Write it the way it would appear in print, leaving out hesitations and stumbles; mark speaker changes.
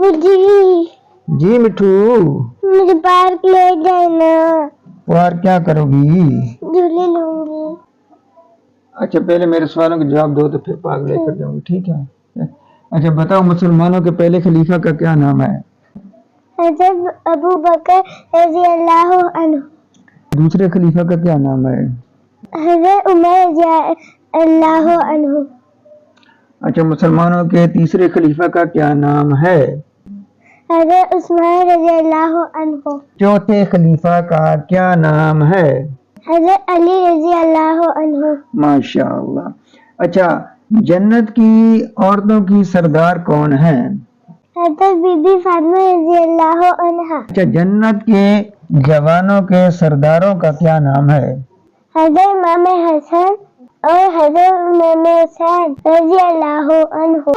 Speaker 1: ابو جی
Speaker 2: جی مٹھو،
Speaker 1: مجھے پارک لے جانا،
Speaker 2: پارک کیا کرو گی؟
Speaker 1: جھولے لوں گی۔
Speaker 2: اچھا پہلے میرے سوالوں کا جواب دو تو پھر پارک لے کر جاؤں گی، ٹھیک ہے؟ اچھا بتاؤ مسلمانوں کے پہلے خلیفہ کا کیا نام ہے؟
Speaker 1: حضرت ابو بکر رضی اللہ عنہ۔
Speaker 2: دوسرے خلیفہ کا کیا نام ہے؟
Speaker 1: حضرت عمر رضی اللہ عنہ۔
Speaker 2: اچھا مسلمانوں کے تیسرے خلیفہ کا کیا نام ہے؟
Speaker 1: حضرت عثمان رضی اللہ عنہ۔
Speaker 2: چوتھے خلیفہ کا کیا نام ہے؟
Speaker 1: حضرت علی رضی اللہ عنہ۔
Speaker 2: ماشاء اللہ۔ اچھا جنت کی عورتوں کی سردار کون ہے؟
Speaker 1: حضرت بی بی فاطمہ رضی اللہ عنہا۔
Speaker 2: اچھا جنت کے جوانوں کے سرداروں کا کیا نام ہے؟
Speaker 1: حضرت امام حسن اور حضرت امام حسین رضی اللہ عنہ۔